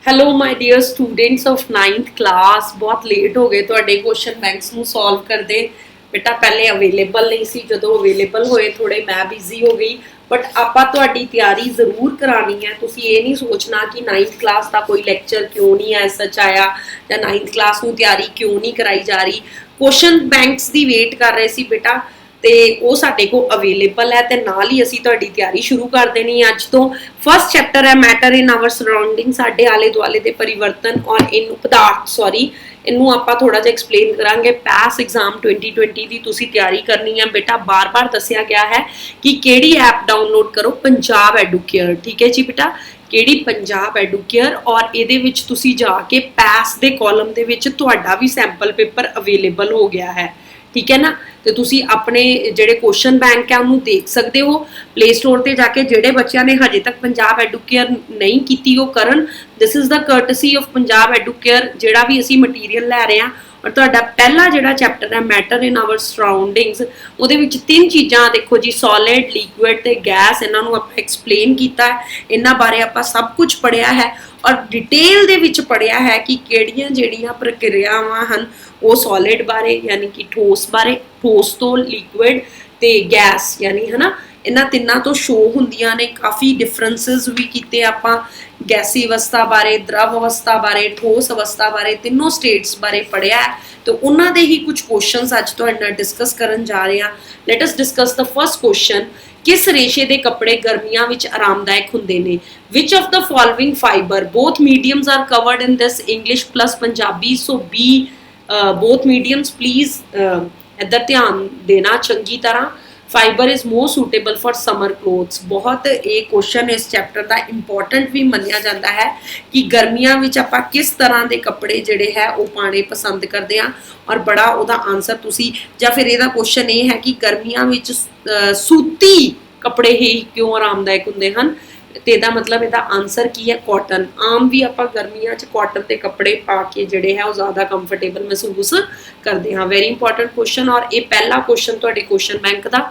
Hello my dear students of 9th class. बहुत late हो गए ਤੁਹਾਡੇ क्वेश्चन बैंक्स ਨੂੰ सॉल्व ਕਰਦੇ बेटा। पहले अवेलेबल नहीं सी, जो अवेलेबल होए थोड़े मैं बिजी हो गई, बट ਆਪਾਂ ਤੁਹਾਡੀ ਤਿਆਰੀ ਜ਼ਰੂਰ ਕਰਾਣੀ ਹੈ। ਤੁਸੀਂ ਇਹ ਨਹੀਂ ਸੋਚਣਾ ਕਿ 9th क्लास ਦਾ ਕੋਈ ਲੈਕਚਰ ਕਿਉਂ ਨਹੀਂ ਐ ਸੱਚ ਆਇਆ ਜਾਂ 9th क्लास ਨੂੰ ਤਿਆਰੀ ਕਿਉਂ ਨਹੀਂ ਕਰਾਈ ਜਾ ਰਹੀ। क्वेश्चन बैंक्स ਦੀ ਵੇਟ ਕਰ ਰਹੇ ਸੀ बेटा, ਤੇ ਉਹ ਸਾਡੇ ਕੋਲ ਅਵੇਲੇਬਲ ਹੈ ਤੇ ਨਾਲ ਹੀ ਅਸੀਂ ਤੁਹਾਡੀ ਤਿਆਰੀ ਸ਼ੁਰੂ ਕਰ ਦੇਣੀ ਹੈ ਅੱਜ ਤੋਂ। ਫਸਟ ਚੈਪਟਰ ਹੈ ਮੈਟਰ ਇਨ ਆਵਰ ਸਰਾਊਂਡਿੰਗ, ਸਾਡੇ ਆਲੇ ਦੁਆਲੇ ਦੇ ਪਰਿਵਰਤਨ ਔਰ ਇਹਨੂੰ ਪਦਾਰਥ ਇਹਨੂੰ ਆਪਾਂ ਥੋੜਾ ਜਿਹਾ ਐਕਸਪਲੇਨ ਕਰਾਂਗੇ। ਪੈਸ ਐਗਜ਼ਾਮ 2020 ਦੀ ਤੁਸੀਂ ਤਿਆਰੀ ਕਰਨੀ ਹੈ बेटा। ਬਾਰ-ਬਾਰ ਦੱਸਿਆ ਗਿਆ ਹੈ ਕਿ ਕਿਹੜੀ ਐਪ ਡਾਊਨਲੋਡ ਕਰੋ, ਪੰਜਾਬ ਐਡੂਕੇਅਰ, ਠੀਕ ਹੈ ਜੀ बेटा। ਕਿਹੜੀ ਪੰਜਾਬ ਐਡੂਕੇਅਰ, ਔਰ ਇਹਦੇ ਵਿੱਚ ਤੁਸੀਂ ਜਾ ਕੇ ਪੈਸ ਦੇ ਕਾਲਮ ਦੇ ਵਿੱਚ ਤੁਹਾਡਾ ਵੀ ਸੈਂਪਲ ਪੇਪਰ ਅਵੇਲੇਬਲ ਹੋ ਗਿਆ ਹੈ, ठीक है ना। तो तुसी अपने जेडे क्वेश्चन बैंक है उन्होंने देख सकते हो प्ले स्टोर पर जाके। जेडे बच्चों ने हजे तक पंजाब एडूकेयर नहीं की वो करन। This is the courtesy of Punjab Educare, जेड़ा भी असी मटीरियल लै रहे हैं। और तुहाडा पहला जेड़ा चैप्टर है मैटर इन आवर सराउंडिंग्स, उहदे विच तीन चीज़ां देखो जी, सॉलिड, लिक्विड ते गैस, इन्हां नूं आपां एक्सप्लेन कीता है। इन्हां बारे आपां सब कुछ पढ़िया है और डिटेल दे विच पढ़िया है कि किहड़ियां जिहड़ियां प्रक्रियावां हन वो सॉलिड बारे यानी कि ठोस बारे, ठोस तो लिक्विड ते गैस यानी है ना, इन्हां तिन्नां तो शो हुंदियां ने। काफ़ी डिफरेंसिस भी कीते आपां गैसी अवस्था बारे, द्रव अवस्था बारे, ठोस अवस्था बारे, तीनों स्टेट्स बारे पढ़िया है। तो उन्हां दे ही कुछ क्वेश्चनस अज तुहाडे नाल डिस्कस करन जा रहे हैं। Let us discuss the first question. किस रेशे के कपड़े गर्मियां विच आरामदायक हुंदे ने? Which of the following fibre, both mediums are covered in this English plus Punjabi, so be both mediums please इधर ध्यान देना चंगी तरह। Fibre is more suitable for summer clothes. बहुत ये क्वेश्चन इस चैप्टर का इंपॉर्टेंट भी मनिया जाता है कि गर्मियां विच आपां किस तरह के कपड़े जिहड़े है वो पाने पसंद करते हैं। और बड़ा उहदा आंसर तुसी या फिर इहदा क्वेश्चन ये है कि गर्मियां विच सूती कपड़े ही क्यों आरामदायक हुंदे हन, तो यदा मतलब यदा आंसर की है कॉटन। आम भी आप गर्मियों कॉटन के कपड़े पा के जोड़े है ज़्यादा कंफर्टेबल महसूस करते हैं। वेरी इंपॉर्टेंट क्वेश्चन और ये पहला क्वेश्चन तुहाडे क्वेश्चन बैंक का।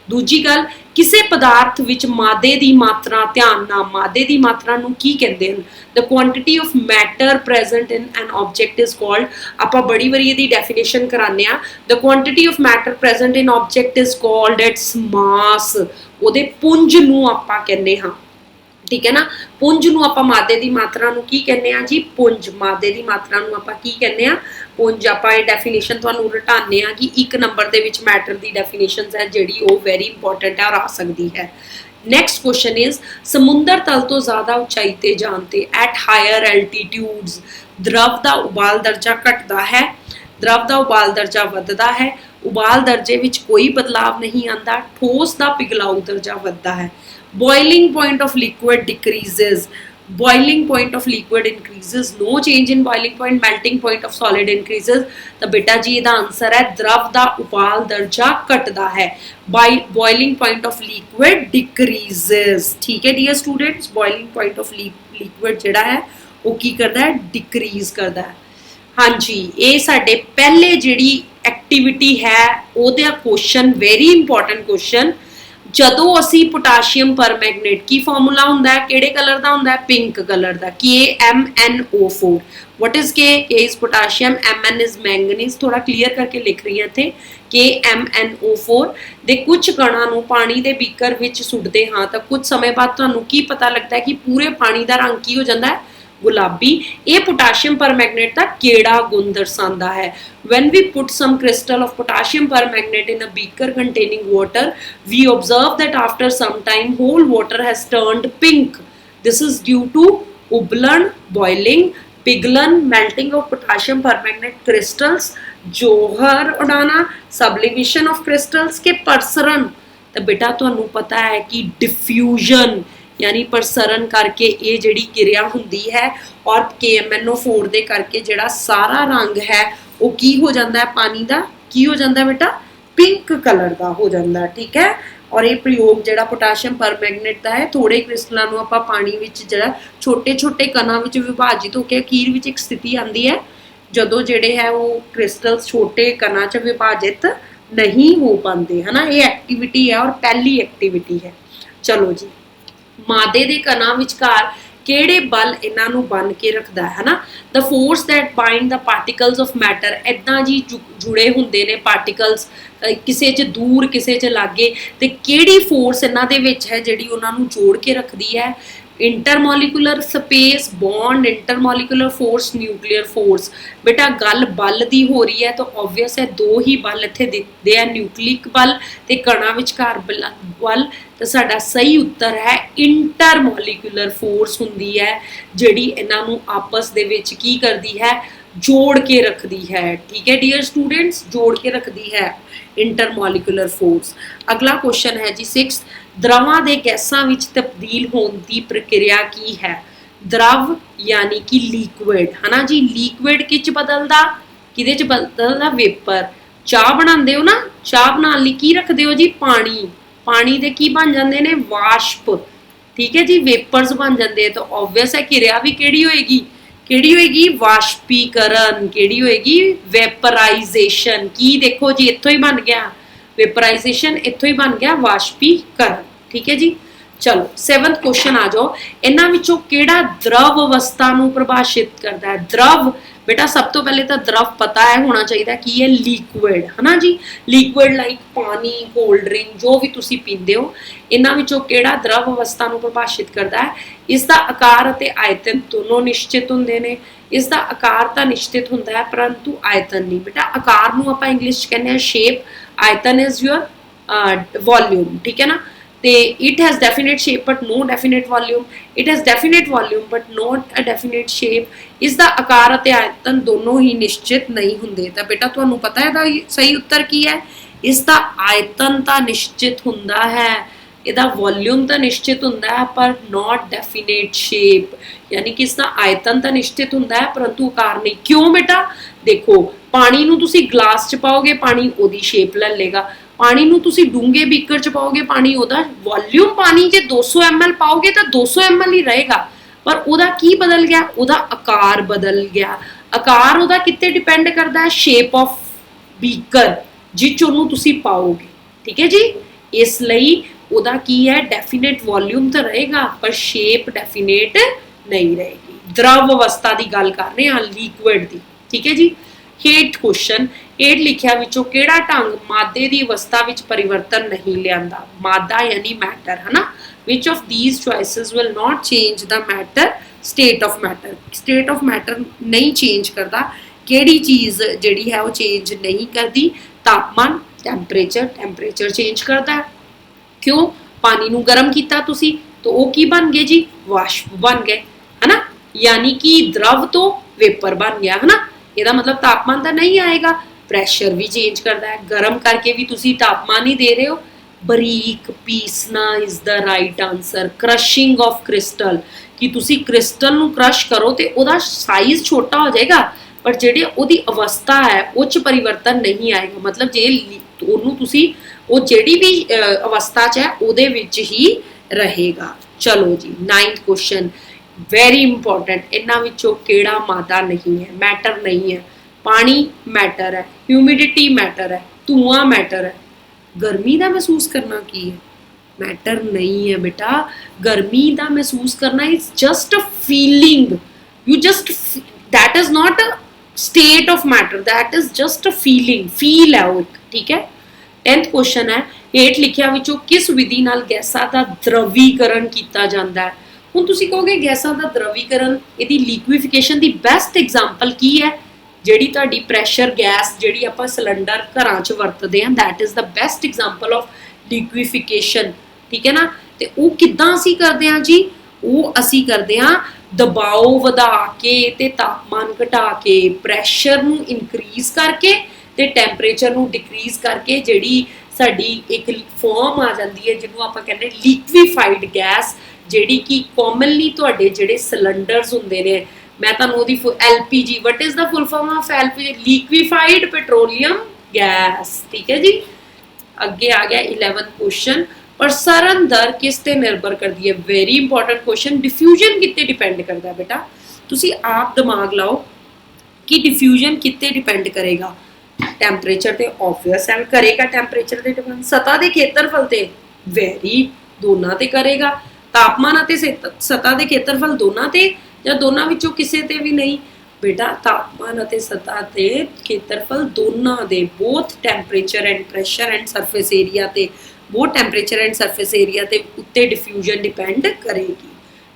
दूजी गल, किसी पदार्थ विच मादे की मात्रा, ध्यान ना, मादे की मात्रा नूं की कहते हैं? The quantity of matter present in an object is called, आप बड़ी बारी इहदी डेफिनेशन कराने आ। The quantity of matter present in object is called it's mass. उहदे पुंज नूं आपां कहने हाँ, ठीक है ना। पुंज नूं आपां मादे की मात्रा नूं की कहने आ जी? पुंज। मादे की मात्रा नूं आपां की कहने आ? पुंज। आपां ये डेफिनेशन तुहानूं रटाने आ कि एक नंबर दे विच मैटर की डेफिनेशन है जिहड़ी वो वेरी इंपॉर्टेंट है और आ सकती है। नैक्सट क्वेश्चन इज, समुंदर तल तो ज़्यादा उचाई ते जाण ते एट हायर एल्टीट्यूड्स द्रव का उबाल दर्जा घटता है, द्रव का उबाल दर्जा वधदा है, उबाल दर्जे विच कोई बदलाव नहीं आता, ठोस का पिघलाऊ दर्जा वधदा है, boiling point of liquid decreases, boiling point of liquid increases, no change in boiling point, melting point of solid increases। तो बेटा जी इसका आंसर है द्रव का उबाल दर्जा घटता है, boiling point of liquid decreases। ठीक है dear students, boiling point of liquid जिहड़ा है वो की करता है? डिक्रीज करता है। हाँ जी, ये साडे पहले जिहड़ी एक्टिविटी है ओहदा क्वेश्चन, वेरी इंपॉर्टेंट क्वेश्चन। जदों असी पोटाशियम परमैगनेट की फॉर्मूला हुंदा है, किहड़े कलर का हुंदा है? पिंक कलर का। KMnO4। व्हाट इज के is potassium, Mn is manganese. थोड़ा क्लीयर करके लिख रही हैं इत्थे। KMnO4 दे कुछ कणां नूं पानी दे बीकर विच सुੱਟਦੇ हाँ तो कुछ समय बाद तुहानूं की पता लगता है कि पूरे पानी का रंग की हो जाता है? गुलाबी। ये पोटाशियम परमैगनेट का केड़ा गुण दर्शाता है? When we put some crystal of potassium permanganate in a beaker containing water, we observe that after some time whole water has turned pink. This is due to उबलन, boiling, पिघलन, melting of potassium permanganate crystals, जोहर उड़ाना, sublimation of crystals के प्रसरण। तो बेटा तुहानूं पता है कि diffusion यानी प्रसरण करके ये जिहड़ी क्रिया हुंदी है, और KMnO4 दे करके जिहड़ा सारा रंग है वो की हो जाता है? पानी का की हो जाता है बेटा? पिंक कलर का हो जाता है। ठीक है। और ये प्रयोग जिहड़ा पोटाशियम परमैगनेट का है, थोड़े क्रिस्टलों को आपां पानी विच जिहड़ा छोटे छोटे कणां विच विभाजित होकर अखीर विच एक स्थिति आती है जदों जिहड़े है वो क्रिस्टल्स छोटे कणां च विभाजित नहीं हो पाते, है ना। ये एक्टिविटी है और पहली एक्टिविटी है। चलो जी, मादे दे कणां विचकार ਕਿਹੜੇ ਬਲ ਇਹਨਾਂ ਨੂੰ ਬੰਨ ਕੇ ਰੱਖਦਾ ਹੈ ਨਾ। The force that bind the particles of matter, ਇੱਦਾਂ ਜੀ ਜੁੜੇ ਹੁੰਦੇ ਨੇ ਪਾਰਟੀਕਲਸ, ਕਿਸੇ 'ਚ ਦੂਰ ਕਿਸੇ 'ਚ ਲਾਗੇ, ਤੇ ਕਿਹੜੀ ਫੋਰਸ ਇਹਨਾਂ ਦੇ ਵਿੱਚ ਹੈ ਜਿਹੜੀ ਉਹਨਾਂ ਨੂੰ ਜੋੜ ਕੇ ਰੱਖਦੀ ਹੈ। Intermolecular space bond, intermolecular force, nuclear force. ਬੇਟਾ ਗੱਲ ਬਲ ਦੀ ਹੋ ਰਹੀ ਹੈ ਤਾਂ ਓਬਵੀਅਸ ਹੈ ਦੋ ਹੀ ਬਲ ਇੱਥੇ ਦਿਖਦੇ ਆ, ਨਿਊਕਲਿਕ ਬਲ ਤੇ ਕਣਾਂ ਵਿਚਕਾਰ ਬਲ। ਤਾਂ ਸਾਡਾ ਸਹੀ ਉੱਤਰ ਹੈ ਇੰਟਰਮੋਲੀਕੂਲਰ ਫੋਰਸ ਹੁੰਦੀ ਹੈ ਜਿਹੜੀ ਇਹਨਾਂ ਨੂੰ ਆਪਸ ਦੇ ਵਿੱਚ ਕੀ ਕਰਦੀ ਹੈ, ਜੋੜ ਕੇ ਰੱਖਦੀ ਹੈ। ਠੀਕ ਹੈ ਡੀਅਰ ਸਟੂਡੈਂਟਸ, ਜੋੜ ਕੇ ਰੱਖਦੀ ਹੈ ਇੰਟਰਮੋਲੀਕੂਲਰ ਫੋਰਸ। ਅਗਲਾ ਕੁਐਸਚਨ ਹੈ ਜੀ 6, द्रवां दे गैसां विच तब्दील होने की प्रक्रिया की है। द्रव यानी कि लिक्विड है ना जी, लिक्विड किच बदलदा, किदे च बदलदा, वेपर। चाह बनांदे हो ना, चाह बनाने लई की रखदे हो जी, पानी, पानी दे की बन जांदे ने, वाष्प। ठीक है जी, वेपर्स बन जांदे। तो ऑब्वियस है क्रिया भी किहड़ी होएगी, वाष्पीकरण। किहड़ी होएगी, वेपराइजेशन। की देखो जी इत्थों ही बन गया वेपराइजेशन, इत्थों ही बन गया वाष्पीकरण। ठीक है जी, चलो 7th क्वेश्चन आ जाओ। इन्हां विचों किहड़ा द्रव अवस्था नूं परिभाषित करता है। द्रव बेटा सब तो पहले तो द्रव पता है होना चाहिए की है, लिक्विड है ना जी। लिक्विड लाइक पानी, कोल्ड ड्रिंक, जो भी तुसी पींदे हो, इन्हां विचों किहड़ा द्रव अवस्था नूं परिभाषित करता है। इसका आकार अते आयतन दोनों निश्चित हुंदे ने। इसका आकार तो निश्चित हुंदा है परंतु आयतन नहीं। बेटा आकार नूं आपां इंग्लिश कहने हैं शेप, आयतन इज योर वॉल्यूम। ठीक है ना, ते it has definite shape but no definite volume, it has definite volume but not a definite shape. इसका आकार अते आयतन दोनों ही निश्चित नहीं हुंदे। तो बेटा तुहानूं पता है सही उत्तर की है, इसका आयतन तो निश्चित हुंदा है, इसका वॉल्यूम तो निश्चित हुंदा है पर नॉट डेफिनेट शेप, यानी कि इसका आयतन तो निश्चित हुंदा है परंतु आकार नहीं। क्यों बेटा, देखो पानी नूं तुसी ग्लास च पाओगे, पानी ओदी शेप ले लेगा। पानी नूं तुसी डूंगे बीकर च पाओगे, पानी ओदा वॉल्यूम, पानी जे 200 ml पाओगे तो 200 ml ही रहेगा, पर ओदा की बदल गया, ओदा आकार बदल गया। आकार ओदा कित्ते डिपेंड करता है, शेप ऑफ बीकर जिच ओनू तुसी पाओगे। ठीक है जी, इसलिए ओदा की है, डेफिनेट वॉल्यूम तो रहेगा पर शेप डेफिनेट नहीं रहेगी। द्रव अवस्था की गल कर रहे हैं, लिक्विड की। ठीक है जी, 8th क्वेश्चन, 8 लिखिया विचों किहड़ा ढंग मादे की अवस्था विच परिवर्तन नहीं लियांदा। मादा यानी मैटर है ना। Which of these choices will not change the matter, state of matter. State of matter नहीं चेंज करता, किहड़ी चीज़ जिहड़ी है वो चेंज नहीं करती। तापमान, टैंपरेचर, टैंपरेचर चेंज करता है। क्यों, पानी नूं गर्म कीता तुसी तो वो की बन गए जी, वाष्प बन गए है ना, यानी कि द्रव तो वेपर बन गया है ना। ਇਹਦਾ मतलब तापमान तो नहीं आएगा, प्रैशर भी चेंज करता है। गर्म करके भी तुसी तापमान ही दे रहे हो। बरीक पीसना is the right answer. Crushing of crystal, कि तुसी क्रिस्टल नूं क्रश करो तो ਉਹਦਾ साइज छोटा हो जाएगा पर ਜਿਹੜੀ ਉਹਦੀ अवस्था है उस परिवर्तन नहीं आएगा। मतलब जे ਉਹਨੂੰ तुसी वो ਜਿਹੜੀ भी अवस्था च है ਉਹਦੇ ਵਿੱਚ ही रहेगा। चलो जी 9th क्वेश्चन, वेरी इंपॉर्टेंट। इन्हां विचों किहड़ा मादा नहीं है, मैटर नहीं है। पानी मैटर है, ह्यूमिडिटी मैटर है, धुआं मैटर है। गर्मी का महसूस करना की है, मैटर नहीं है बेटा। गर्मी का महसूस करना is just a feeling, you just, that is not a state of matter, that is just a feeling, feel है वो। ठीक है, 10th क्वेश्चन है, 8 लिखिया विचों किस विधि नाल गैसां दा द्रवीकरण किया जाता है। ਹੁਣ ਤੁਸੀਂ ਕਹੋਗੇ ਗੈਸਾਂ ਦਾ द्रवीकरण, ਇਹਦੀ ਲਿਕੁਇਫਿਕੇਸ਼ਨ ਦੀ ਬੈਸਟ ਐਗਜ਼ਾਮਪਲ ਕੀ ਹੈ, ਜਿਹੜੀ ਤੁਹਾਡੀ ਪ੍ਰੈਸ਼ਰ ਗੈਸ ਜਿਹੜੀ ਆਪਾਂ ਸਿਲੰਡਰ ਘਰਾਂ 'ਚ ਵਰਤਦੇ ਹਾਂ, that is the best example of liquefaction. ਠੀਕ ਹੈ ਨਾ, ਤੇ ਉਹ ਕਿੱਦਾਂ ਅਸੀਂ ਕਰਦੇ ਹਾਂ ਜੀ, ਉਹ ਅਸੀਂ ਕਰਦੇ ਹਾਂ ਦਬਾਅ ਵਧਾ ਕੇ ਤੇ ਤਾਪਮਾਨ ਘਟਾ ਕੇ, ਪ੍ਰੈਸ਼ਰ ਨੂੰ ਇਨਕਰੀਜ਼ ਕਰਕੇ ਤੇ ਟੈਂਪਰੇਚਰ ਨੂੰ ਡਿਕਰੀਜ਼ ਕਰਕੇ ਜਿਹੜੀ ਸਾਡੀ ਇੱਕ ਫਾਰਮ ਆ ਜਾਂਦੀ ਹੈ ਜਿਹਨੂੰ ਆਪਾਂ ਕਹਿੰਦੇ ਲਿਕੁਇਫਾਈਡ ਗੈਸ, ਜਿਹੜੀ ਕਿ ਕਾਮਨਲੀ ਤੁਹਾਡੇ ਜਿਹੜੇ ਸਿਲੰਡਰਸ ਹੁੰਦੇ ਨੇ, ਮੈਂ ਤੁਹਾਨੂੰ ਉਹਦੀ LPG, what is the full form of LPG, liquefied petroleum gas. ठीक है जी, अगे आ गया 11th क्वेश्चन, प्रसरण दर किस ते निर्भर करती है। वेरी इंपॉर्टेंट क्वेश्चन, डिफ्यूजन कित्ते डिपेंड करता है बेटा। तुसी आप दिमाग लाओ कि डिफ्यूजन कित्ते डिपेंड करेगा। टैंपरेचर ते ऑब्वियस है करेगा, टैंपरेचर ते डिपेंड। सतह के खेत्रफल ते वेरी दोनों ते करेगा। तापमान ਅਤੇ ਸਤ੍ਹਾ ਦੇ ਖੇਤਰਫਲ ਦੋਨਾਂ ਤੇ ਜਾਂ ਦੋਨਾਂ ਵਿੱਚੋਂ ਕਿਸੇ ਤੇ ਵੀ ਨਹੀਂ? बेटा तापमान ਅਤੇ सतह ਤੇ ਖੇਤਰਫਲ ਦੋਨਾਂ ਦੇ, both temperature and pressure and surface area ਤੇ, both temperature and surface area ਤੇ ਉੱਤੇ diffusion depend ਕਰੇਗੀ।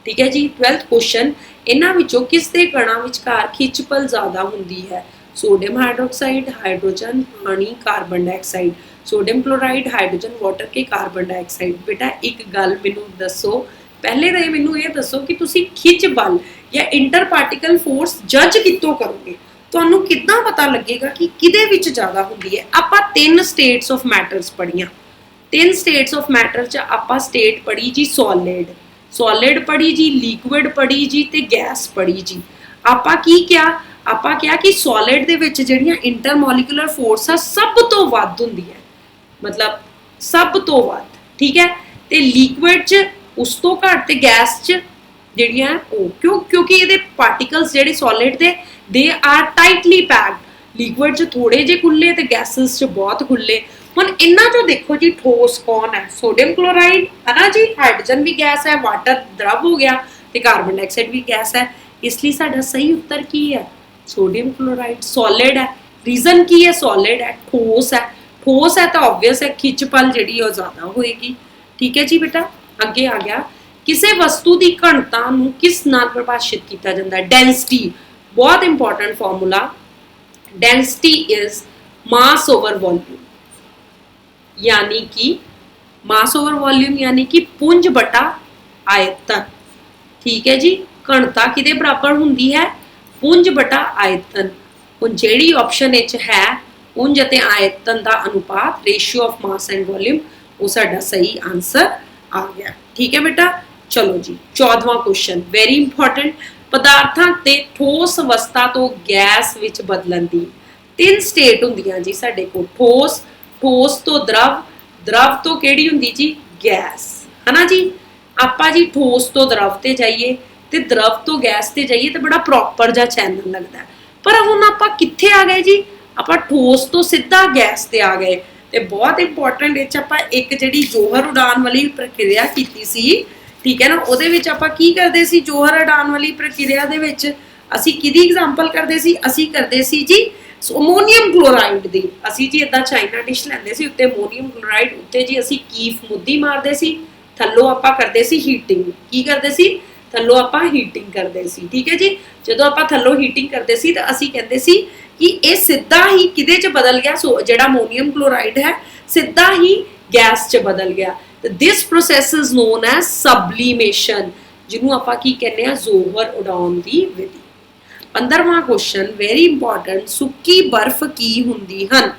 ਠੀਕ ਹੈ ਜੀ। 12th question, ਇਹਨਾਂ ਵਿੱਚੋਂ ਕਿਸ ਦੇ ਕਣਾਂ ਵਿਚਕਾਰ ਖਿੱਚਪਲ ਜ਼ਿਆਦਾ ਹੁੰਦੀ ਹੈ? सोडियम हाइड्रोक्साइड, हाइड्रोजन, पानी, carbon dioxide. Sodium chloride, hydrogen, water के कार्बन डाइऑक्साइड। बेटा एक गल मैनू दसो, पहले तो मैनू ये दसो कि तुसी खिच बल या इंटर पार्टिकल फोर्स जज कितों करोगे? तुहानू कितना पता लगेगा कि किदे विच ज़्यादा हुंदी है? आपां 3 स्टेट्स ऑफ मैटर्स पढ़ियां। 3 स्टेट्स ऑफ मैटर च आपां स्टेट पढ़ी जी सॉलिड पढ़ी जी, लिक्विड पढ़ी जी ते गैस पढ़ी जी। आपां की क्या? ਆਪਾਂ ਕਿਹਾ कि सॉलिड ਦੇ ਵਿੱਚ ਜਿਹੜੀਆਂ ਇੰਟਰਮੋਲੀਕੂਲਰ ਫੋਰਸ ਆ ਸਭ ਤੋਂ ਵੱਧ ਹੁੰਦੀ ਹੈ, ਮਤਲਬ ਸਭ ਤੋਂ ਵੱਧ। ਠੀਕ ਹੈ। ਤੇ ਲਿਕੁਇਡ 'ਚ ਉਸ ਤੋਂ ਘੱਟ ਤੇ ਗੈਸ 'ਚ ਜਿਹੜੀਆਂ ਉਹ ਕਿਉਂਕਿ ਇਹਦੇ ਪਾਰਟੀਕਲਸ ਜਿਹੜੇ ਸॉलिड they are tightly packed. Liquid 'ਚ ਥੋੜੇ ਜਿਹੇ ਖੁੱਲੇ ਤੇ ਗੈਸਸ 'ਚ ਬਹੁਤ ਖੁੱਲੇ। ਹੁਣ ਇਹਨਾਂ ਚੋਂ ਦੇਖੋ ਜੀ ਠੋਸ ਕੌਣ ਹੈ? ਸੋਡੀਅਮ ਕਲੋਰਾਈਡ ਹੈ ਨਾ ਜੀ, ਹਾਈਡਰੋਜਨ ਵੀ ਗੈਸ ਹੈ, ਵਾਟਰ द्रव हो गया ਤੇ ਕਾਰਬਨ ਡਾਈਆਕਸਾਈਡ ਵੀ ਗੈਸ ਹੈ। ਇਸ ਲਈ ਸਾਡਾ ਸਹੀ ਉੱਤਰ ਕੀ ਹੈ? Sodium chloride. सॉलिड है, रीजन की है? सॉलिड है, ठोस है। ठोस है तो ऑब्वियस है खिंचपल जिहड़ी ओह ज़्यादा होएगी। ठीक है जी बेटा। अगे आ गया, किसी वस्तु की घनता नूं किस नाल परिभाषित किया जाता है? डेंसिटी। बहुत important formula. Density is mass over volume, यानी कि मास ओवर वॉल्यूम यानी कि पुंज बटा आयतन। ठीक है जी। घनता किहदे बराबर हुंदी है? पुंज बटा आयतन। हुण जिहड़ी ऑप्शन इच है पुंज अते आयतन का अनुपात, ratio of mass and volume, वो साडा सही आंसर आ गया। ठीक है बेटा। चलो जी 14वां क्वेश्चन वेरी इंपॉर्टेंट। पदार्थां ते ठोस अवस्था तो गैस विच बदलण दी 3 स्टेट हुंदियां जी साडे कोल। ठोस, ठोस तो द्रव, द्रव तो किहड़ी हुंदी जी? गैस, है ना जी। आपां जी ठोस तो द्रव ते जाइए ਤੇ द्रव तो गैस ਤੇ ਜਾਈਏ ਤਾਂ ਬੜਾ ਪ੍ਰੋਪਰ ਜਿਹਾ ਚੈਨਲ ਲੱਗਦਾ ਹੈ। ਪਰ ਹੁਣ ਆਪਾਂ ਕਿੱਥੇ ਆ ਗਏ ਜੀ? ਆਪਾਂ ਠੋਸ ਤੋਂ ਸਿੱਧਾ ਗੈਸ ਤੇ ਆ ਗਏ। ਤੇ ਬਹੁਤ ਇੰਪੋਰਟੈਂਟ ਇਹ ਚ ਆਪਾਂ ਇੱਕ ਜਿਹੜੀ ਜੋਹਰ ਉਡਾਨ ਵਾਲੀ ਪ੍ਰਕਿਰਿਆ ਕੀਤੀ ਸੀ, ਠੀਕ ਹੈ ਨਾ, ਉਹਦੇ ਵਿੱਚ ਆਪਾਂ ਕੀ ਕਰਦੇ ਸੀ? ਜੋਹਰ ਉਡਾਨ ਵਾਲੀ ਪ੍ਰਕਿਰਿਆ ਦੇ ਵਿੱਚ ਅਸੀਂ ਕਿਹਦੀ ਐਗਜ਼ਾਮਪਲ ਕਰਦੇ ਸੀ? ਅਸੀਂ ਕਰਦੇ ਸੀ ਜੀ ਅਮੋਨੀਅਮ ਕਲੋਰਾਈਡ ਦੀ। ਅਸੀਂ ਜੀ ਇਦਾਂ ਚਾਈਨਾ ਡਿਸ਼ ਲੈਂਦੇ ਸੀ, ਉੱਤੇ ਅਮੋਨੀਅਮ ਕਲੋਰਾਈਡ, ਉੱਤੇ ਜੀ ਅਸੀਂ ਕੀਫ ਮੁੱਦੀ ਮਾਰਦੇ ਸੀ, ਥੱਲੋਂ ਆਪਾਂ ਕਰਦੇ ਸੀ ਹੀਟਿੰਗ। ਕੀ ਕਰਦੇ ਸੀ? ਥੱਲੋਂ ਆਪਾਂ ਹੀਟਿੰਗ ਕਰਦੇ ਸੀ। ਠੀਕ ਹੈ ਜੀ। ਜਦੋਂ ਆਪਾਂ ਥੱਲੋਂ ਹੀਟਿੰਗ ਕਰਦੇ ਸੀ ਤਾਂ ਅਸੀਂ ਕਹਿੰਦੇ ਸੀ ਕਿ ਇਹ ਸਿੱਧਾ ਹੀ ਕਿਹਦੇ 'ਚ ਬਦਲ ਗਿਆ? ਜਿਹੜਾ ਅਮੋਨੀਅਮ ਕਲੋਰਾਈਡ ਹੈ ਸਿੱਧਾ ਹੀ ਗੈਸ 'ਚ ਬਦਲ ਗਿਆ। ਤੇ ਦਿਸ ਪ੍ਰੋਸੈਸ ਇਜ਼ ਨੋਨ ਐਜ਼ ਸਬਲੀਮੇਸ਼ਨ, ਜਿਹਨੂੰ ਆਪਾਂ ਕੀ ਕਹਿੰਦੇ ਆ? ਜ਼ੋਹਰ ਉਡਾਉਣ ਦੀ ਵਿਧੀ। 15ਵਾਂ ਕੁਐਸਚਨ ਵੈਰੀ ਇੰਪੋਰਟੈਂਟ। ਸੁੱਕੀ ਬਰਫ਼ ਕੀ ਹੁੰਦੀ ਹਨ?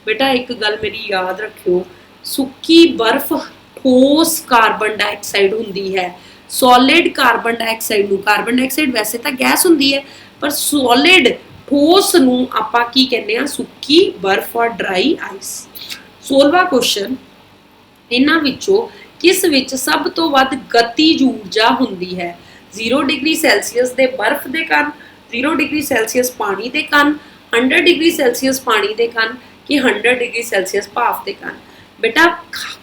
ਬੇਟਾ ਇੱਕ ਗੱਲ ਮੇਰੀ ਯਾਦ ਰੱਖਿਓ, ਸੁੱਕੀ ਬਰਫ਼ ਠੋਸ ਕਾਰਬਨ ਡਾਈਆਕਸਾਈਡ ਹੁੰਦੀ ਹੈ। सॉलिड कार्बन डाइऑक्साइड नूं, कार्बन डाइऑक्साइड वैसे तो गैस हुंदी है, पर सॉलिड ठोस नूं आपां की कहने आ? सुक्की बर्फ और ड्राई आइस। 16वां क्वेश्चन, इन्हां विचों किस विच सब तो वध गतिज ऊर्जा हुंदी है? 0 डिग्री सैल्सीयस दे बर्फ दे कण, 0 डिग्री सैल्सीयस पानी दे कण, 100 डिग्री सैल्सीयस पानी दे कण कि 100 डिग्री सैल्सीयस भाप दे कण? बेटा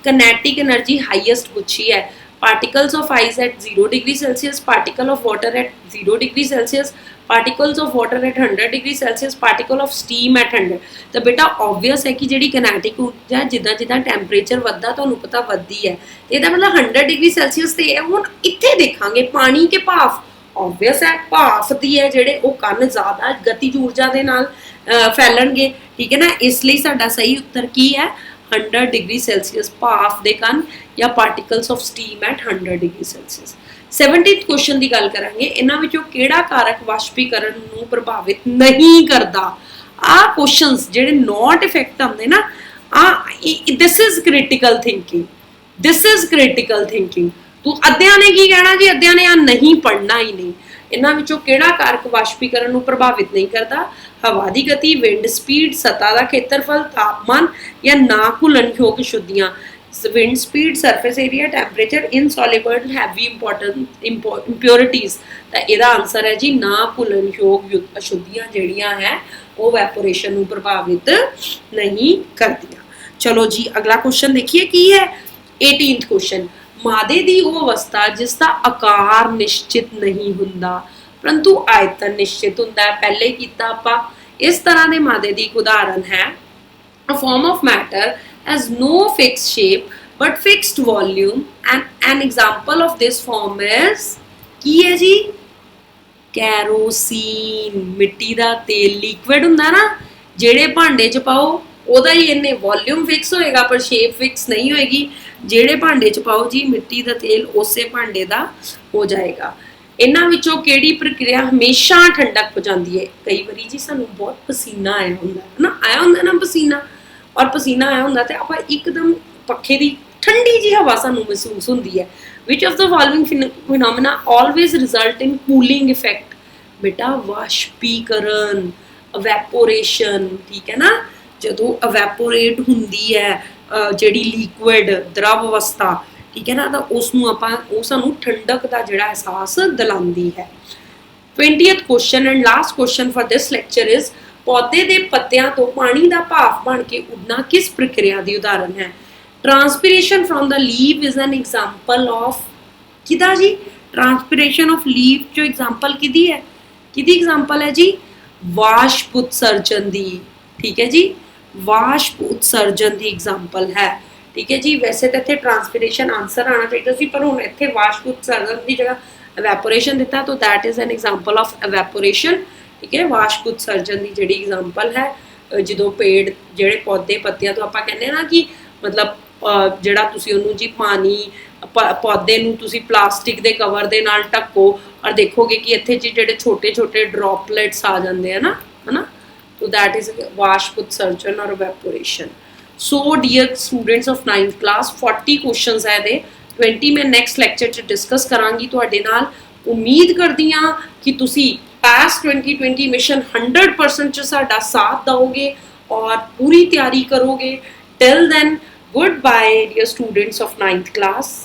किनेटिक एनर्जी हाईएस्ट पूछी है। particles of ice at 0 degree Celsius, particle of water at 0 degree Celsius, particles of water at 100 degree Celsius, particle of steam at 100। तो बेटा ऑब्वियस है कि जी किनेटिक ऊर्जा जिदा जिदा टैंपरेचर वधदा तुहानूं पता वधदी है, ਇਹਦਾ मतलब 100 डिग्री सैल्सीयस ਤੇ ਹੁਣ ਇੱਥੇ ਦੇਖਾਂਗੇ ਪਾਣੀ ਕੇ ਭਾਫ। ऑब्वियस है भाफ ਦੀ ਹੈ ਜਿਹੜੇ ਉਹ ਕਣ ਜ਼ਿਆਦਾ ਗਤੀਜ ਊਰਜਾ ਦੇ ਨਾਲ ਫੈਲਣਗੇ। ठीक है ना। ਇਸ ਲਈ ਸਾਡਾ ਸਹੀ ਉੱਤਰ ਕੀ ਹੈ? 100 डिग्री सैल्सीयस भाफ दे कण या particles of steam eight 100 degree Celsius. 17th question की गल करांगे, इन्हां विचों किहड़ा कारक वाष्पीकरण नूं प्रभावित नहीं करता? आ क्वेश्चंस जिहड़े नॉट इफेक्ट आउंदे ना, this is critical thinking, this is critical thinking. तू अद्धियां ने की कहना जी? अद्धियां ने आ नहीं पढ़ना ही नहीं। इन्हां विचों किहड़ा कारक वाष्पीकरण नूं प्रभावित नहीं करता? हवा की गति, विंड स्पीड, सतह का खेत्रफल, तापमान या ना घुलनयोग शुद्धियां। Wind speed, surface area, temperature, insoluble heavy impurities. तो इसका आंसर है जी ना घुलनयोग अशुद्धियां जिहड़ियां है वो वैपोरेशन नूं प्रभावित नहीं करदियां। चलो जी अगला क्वेश्चन देखिए की है। 18th क्वेश्चन, ਮਾਦੇ ਦੀ ਉਹ ਅਵਸਥਾ ਜਿਸ ਦਾ ਆਕਾਰ ਨਿਸ਼ਚਿਤ ਨਹੀਂ ਹੁੰਦਾ ਪਰੰਤੂ ਆਇਤਨ ਨਿਸ਼ਚਿਤ ਹੁੰਦਾ ਹੈ। ਪਹਿਲੇ ਕੀਤਾ ਆਪਾਂ। ਇਸ ਤਰ੍ਹਾਂ ਦੇ ਮਾਦੇ ਦੀ ਇੱਕ ਉਦਾਹਰਨ ਹੈ a form of matter has no fixed shape but fixed volume and an example of this form is ਕੀ ਹੈ ਜੀ? ਕੈਰੋਸੀਨ। ਮਿੱਟੀ ਦਾ ਤੇਲ ਲਿਕੁਇਡ ਹੁੰਦਾ ਨਾ, ਜਿਹੜੇ ਭਾਂਡੇ 'ਚ ਪਾਓ ਉਹਦਾ ਹੀ ਇੰਨੇ ਵੋਲਿਊਮ ਫਿਕਸ ਹੋਏਗਾ ਪਰ ਸ਼ੇਪ ਫਿਕਸ ਨਹੀਂ ਹੋਏਗੀ। ਜਿਹੜੇ ਭਾਂਡੇ 'ਚ ਪਾਓ ਜੀ ਮਿੱਟੀ ਦਾ ਤੇਲ ਉਸੇ ਭਾਂਡੇ ਦਾ ਹੋ ਜਾਏਗਾ। ਇਹਨਾਂ ਵਿੱਚੋਂ ਕਿਹੜੀ ਪ੍ਰਕਿਰਿਆ ਹਮੇਸ਼ਾ ਠੰਡਕ ਪਹੁੰਚਾਉਂਦੀ ਹੈ? ਕਈ ਵਾਰੀ ਜੀ ਸਾਨੂੰ ਬਹੁਤ ਪਸੀਨਾ ਆਇਆ ਹੁੰਦਾ ਹੈ ਨਾ, ਆਇਆ ਹੁੰਦਾ ਨਾ ਪਸੀਨਾ, ਔਰ ਪਸੀਨਾ ਆਇਆ ਹੁੰਦਾ ਤੇ ਆਪਾਂ ਇੱਕਦਮ ਪੱਖੇ ਦੀ ਠੰਡੀ ਜੀ ਹਵਾ ਸਾਨੂੰ ਮਹਿਸੂਸ ਹੁੰਦੀ ਹੈ। which of the following phenomena always result in cooling effect? बेटा वाष्पीकरण, evaporation, ठीक है ना। ਜਦੋਂ evaporate ਹੁੰਦੀ ਹੈ ਜਿਹੜੀ ਲਿਕੁਇਡ द्रव अवस्था, ठीक है ना, ਤਾਂ ਉਸ ਨੂੰ ਆਪਾਂ ਉਹ ਸਾਨੂੰ ਠੰਡਕ ਦਾ ਜਿਹੜਾ ਅਹਿਸਾਸ ਦਿਲਾਉਂਦੀ ਹੈ। 20th question and last question for this lecture is ਪੌਦੇ ਦੇ ਪੱਤਿਆਂ ਤੋਂ ਪਾਣੀ ਦਾ ਭਾਫ ਬਣ ਕੇ ਉੱਡਣਾ ਕਿਸ ਪ੍ਰਕਿਰਿਆ ਦੀ ਉਦਾਹਰਨ ਹੈ? Transpiration from the leaf is an example of ਕਿਹਦਾ ਜੀ? Transpiration of leaf ਜੋ example ਕਿਹਦੀ ਹੈ? ਕਿਹਦੀ example ਹੈ ਜੀ? ਵਾਸ਼ਪ ਉਤਸਰਜਨ ਦੀ, ਠੀਕ ਹੈ ਜੀ। ਵਾਸ਼ਪ ਉਤਸਰਜਨ ਦੀ example ਹੈ, ਠੀਕ ਹੈ ਜੀ। ਵੈਸੇ ਤਾਂ ਇੱਥੇ ਟ੍ਰਾਂਸਪੀਰੇਸ਼ਨ ਆਨਸਰ ਆਉਣਾ ਚਾਹੀਦਾ ਸੀ ਪਰ ਹੁਣ ਇੱਥੇ ਵਾਸ਼ਪ ਉਤਸਰਜਨ ਦੀ ਜਗ੍ਹਾ evaporation ਦਿੱਤਾ ਤਾਂ that is an example of evaporation, ਠੀਕ ਹੈ। ਵਾਸ਼ਪ ਉਤਸਰਜਨ ਦੀ ਜਿਹੜੀ example ਹੈ ਜਦੋਂ ਪੇੜ ਜਿਹੜੇ ਪੌਦੇ ਪੱਤਿਆਂ ਤੋਂ ਆਪਾਂ ਕਹਿੰਦੇ ਨਾ ਕਿ ਮਤਲਬ ਜਿਹੜਾ ਤੁਸੀਂ ਉਹਨੂੰ ਜੀ ਪਾਣੀ ਪੌਦੇ ਨੂੰ ਤੁਸੀਂ ਪਲਾਸਟਿਕ ਦੇ ਕਵਰ ਦੇ ਨਾਲ ਢੱਕੋ ਔਰ ਦੇਖੋਗੇ ਕਿ ਇੱਥੇ ਜੀ ਜਿਹੜੇ ਛੋਟੇ ਛੋਟੇ ਡ੍ਰੌਪਲੇਟਸ ਆ ਜਾਂਦੇ ਆ ਨਾ, ਹਨਾ। So that is ਵਾਸ਼ਪ ਉਤਸਰਜਨ or evaporation. So dear students of 9th class 40 questions ਹੈ ਇਹਦੇ, 20 ਮੈਂ next lecture 'ਚ discuss ਕਰਾਂਗੀ ਤੁਹਾਡੇ ਨਾਲ। ਉਮੀਦ ਕਰਦੀ ਹਾਂ ਕਿ ਤੁਸੀਂ PAS 2020 ਮਿਸ਼ਨ 100% 'ਚ ਸਾਡਾ ਸਾਥ ਦਿਓਗੇ ਔਰ ਪੂਰੀ ਤਿਆਰੀ ਕਰੋਗੇ। Till then, goodbye dear students of 9th class.